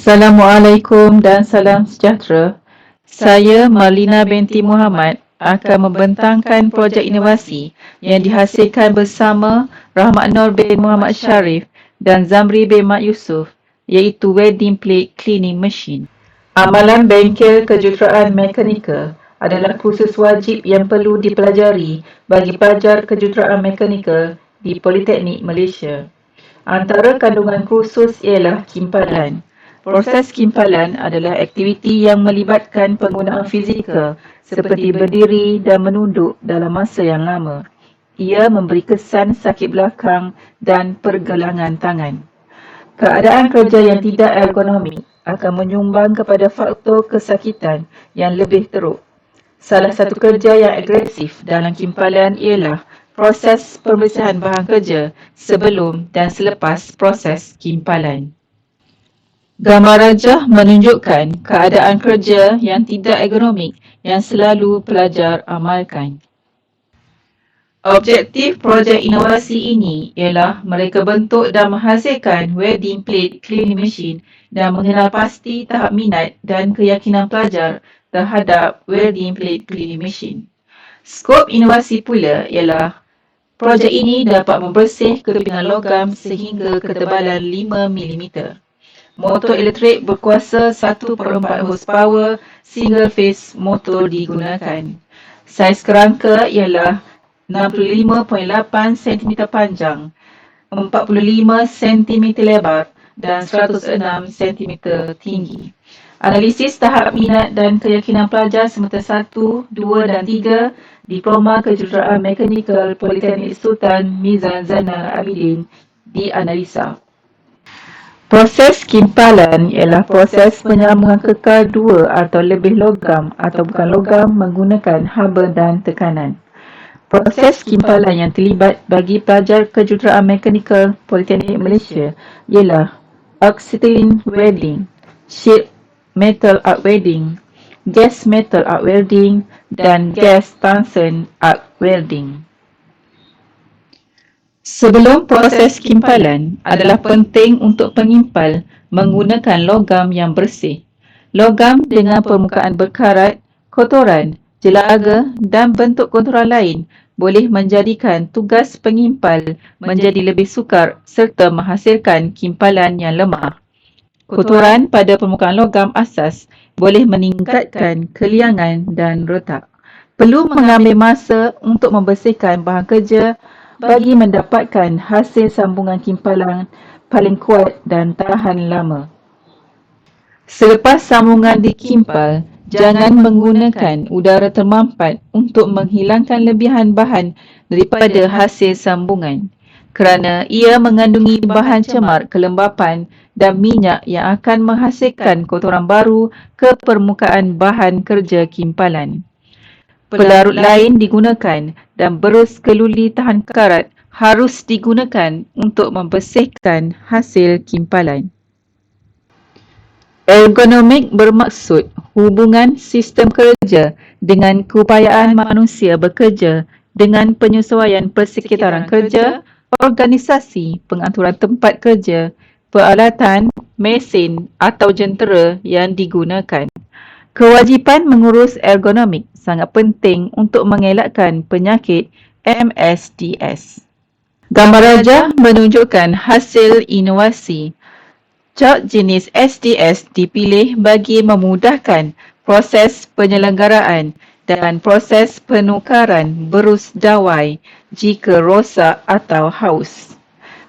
Assalamualaikum dan salam sejahtera. Saya Marlina binti Muhammad akan membentangkan projek inovasi yang dihasilkan bersama Rahmat Nur bin Muhammad Sharif dan Zamri bin Mat Yusof, iaitu Wedding Plate Cleaning Machine. Amalan bengkel kejuruteraan mekanikal adalah kursus wajib yang perlu dipelajari bagi pelajar kejuruteraan mekanikal di Politeknik Malaysia. Antara kandungan kursus ialah kimpalan. Proses kimpalan adalah aktiviti yang melibatkan penggunaan fizikal seperti berdiri dan menunduk dalam masa yang lama. Ia memberi kesan sakit belakang dan pergelangan tangan. Keadaan kerja yang tidak ergonomik akan menyumbang kepada faktor kesakitan yang lebih teruk. Salah satu kerja yang agresif dalam kimpalan ialah proses pembersihan bahan kerja sebelum dan selepas proses kimpalan. Gambar rajah menunjukkan keadaan kerja yang tidak ergonomik yang selalu pelajar amalkan. Objektif projek inovasi ini ialah mereka bentuk dan menghasilkan wedding plate cleaning machine dan mengenal pasti tahap minat dan keyakinan pelajar terhadap wedding plate cleaning machine. Skop inovasi pula ialah projek ini dapat membersih kepingan logam sehingga ketebalan 5mm. Motor elektrik berkuasa 1.4 horsepower, single phase motor digunakan. Saiz kerangka ialah 65.8 cm panjang, 45 cm lebar dan 106 cm tinggi. Analisis tahap minat dan keyakinan pelajar semester 1, 2 dan 3 Diploma Kejuruteraan Mekanikal Politeknik Sultan Mizan Zainal Abidin dianalisa. Proses kimpalan ialah proses penyambungan kekal dua atau lebih logam atau bukan logam menggunakan haba dan tekanan. Proses kimpalan yang terlibat bagi pelajar kejuruteraan mekanikal Politeknik Malaysia ialah acetylene welding, sheet metal arc welding, gas metal arc welding dan gas tungsten arc welding. Sebelum proses kimpalan, adalah penting untuk pengimpal menggunakan logam yang bersih. Logam dengan permukaan berkarat, kotoran, jelaga dan bentuk kotoran lain boleh menjadikan tugas pengimpal menjadi lebih sukar serta menghasilkan kimpalan yang lemah. Kotoran pada permukaan logam asas boleh meningkatkan keliangan dan retak. Perlu mengambil masa untuk membersihkan bahan kerja bagi mendapatkan hasil sambungan kimpalan paling kuat dan tahan lama. Selepas sambungan dikimpal, jangan menggunakan udara termampat untuk menghilangkan lebihan bahan daripada hasil sambungan kerana ia mengandungi bahan cemar kelembapan dan minyak yang akan menghasilkan kotoran baru ke permukaan bahan kerja kimpalan. Pelarut lain digunakan dan berus keluli tahan karat harus digunakan untuk membersihkan hasil kimpalan. Ergonomik bermaksud hubungan sistem kerja dengan keupayaan manusia bekerja dengan penyesuaian persekitaran kerja, organisasi, pengaturan tempat kerja, peralatan, mesin atau jentera yang digunakan. Kewajipan mengurus ergonomik sangat penting untuk mengelakkan penyakit MSDS. Gambar rajah menunjukkan hasil inovasi. Cat jenis SDS dipilih bagi memudahkan proses penyelenggaraan dan proses penukaran berus dawai jika rosak atau haus.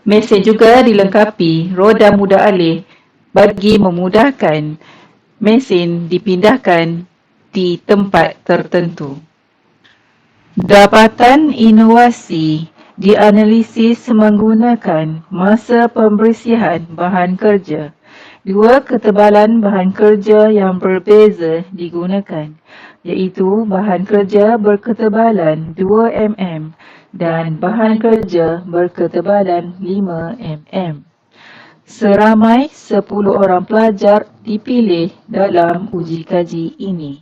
Mesin juga dilengkapi roda mudah alih bagi memudahkan mesin dipindahkan di tempat tertentu. Dapatan inovasi dianalisis menggunakan masa pembersihan bahan kerja. Dua ketebalan bahan kerja yang berbeza digunakan, iaitu bahan kerja berketebalan 2 mm dan bahan kerja berketebalan 5 mm. Seramai 10 orang pelajar dipilih dalam uji kaji ini.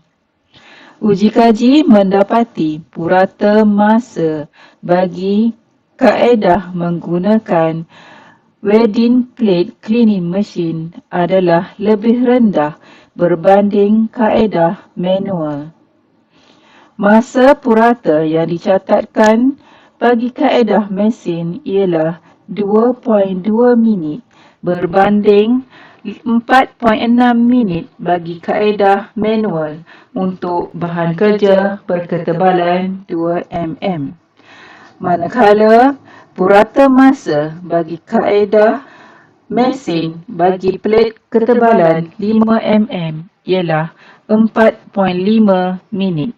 Uji kaji mendapati purata masa bagi kaedah menggunakan wedding plate cleaning machine adalah lebih rendah berbanding kaedah manual. Masa purata yang dicatatkan bagi kaedah mesin ialah 2.2 minit berbanding 4.6 minit bagi kaedah manual untuk bahan kerja berketebalan 2 mm. Manakala purata masa bagi kaedah mesin bagi plate ketebalan 5 mm ialah 4.5 minit.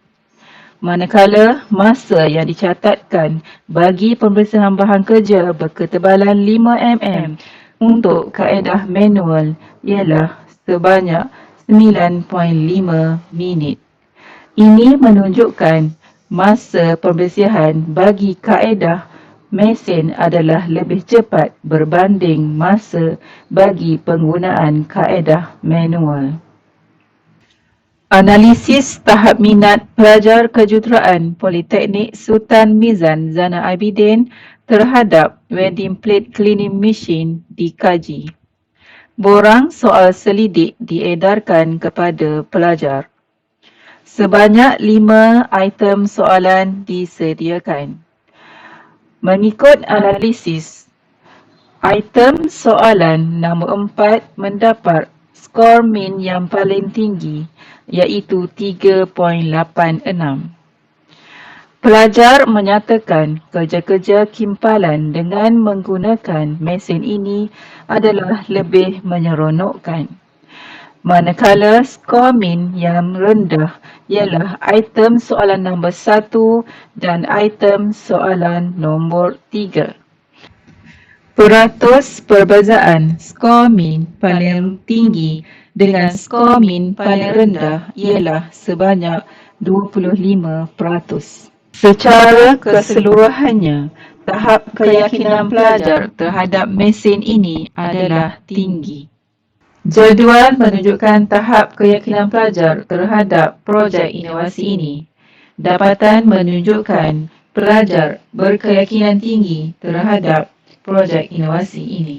Manakala masa yang dicatatkan bagi pembersihan bahan kerja berketebalan 5 mm untuk kaedah manual ialah sebanyak 9.5 minit. Ini menunjukkan masa pembersihan bagi kaedah mesin adalah lebih cepat berbanding masa bagi penggunaan kaedah manual. Analisis tahap minat pelajar kejuruteraan Politeknik Sultan Mizan Zainal Abidin terhadap wedding plate cleaning machine dikaji. Borang soal selidik diedarkan kepada pelajar. Sebanyak 5 item soalan disediakan. Mengikut analisis, item soalan nombor 4 mendapat skor min yang paling tinggi iaitu 3.86. Pelajar menyatakan kerja-kerja kimpalan dengan menggunakan mesin ini adalah lebih menyeronokkan. Manakala skor min yang rendah ialah item soalan nombor 1 dan item soalan nombor 3. Peratus perbezaan skor min paling tinggi dengan skor min paling rendah ialah sebanyak 25%. Secara keseluruhannya, tahap keyakinan pelajar terhadap mesin ini adalah tinggi. Jadual menunjukkan tahap keyakinan pelajar terhadap projek inovasi ini. Dapatan menunjukkan pelajar berkeyakinan tinggi terhadap projek inovasi ini.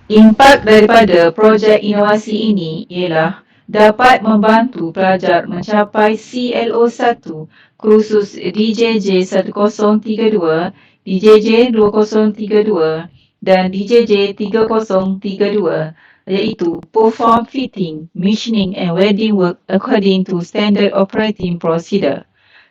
Impak daripada projek inovasi ini ialah dapat membantu pelajar mencapai CLO1 kursus DJJ 1032, DJJ 2032 dan DJJ 3032 iaitu Perform Fitting, Machining and Welding Work according to Standard Operating Procedure.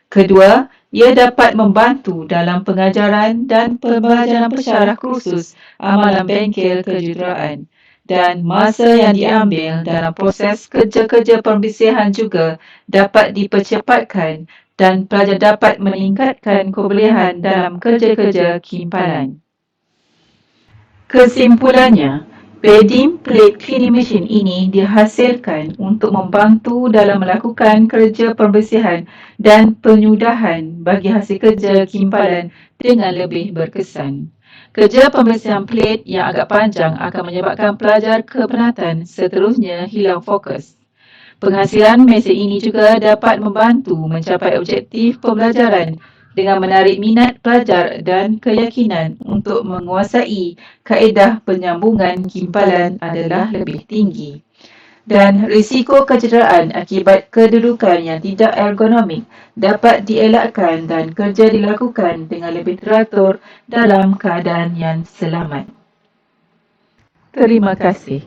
Kedua, ia dapat membantu dalam pengajaran dan pembelajaran pensyarah kursus amalan bengkel kejuruteraan. Dan masa yang diambil dalam proses kerja-kerja pembersihan juga dapat dipercepatkan dan pelajar dapat meningkatkan kebolehan dalam kerja-kerja kimpalan. Kesimpulannya, wedding plate cleaning machine ini dihasilkan untuk membantu dalam melakukan kerja pembersihan dan penyudahan bagi hasil kerja kimpalan dengan lebih berkesan. Kerja pembersihan plate yang agak panjang akan menyebabkan pelajar kepenatan seterusnya hilang fokus. Penghasilan mesin ini juga dapat membantu mencapai objektif pembelajaran dengan menarik minat pelajar dan keyakinan untuk menguasai kaedah penyambungan kimpalan adalah lebih tinggi. Dan risiko kecederaan akibat kedudukan yang tidak ergonomik dapat dielakkan dan kerja dilakukan dengan lebih teratur dalam keadaan yang selamat. Terima kasih.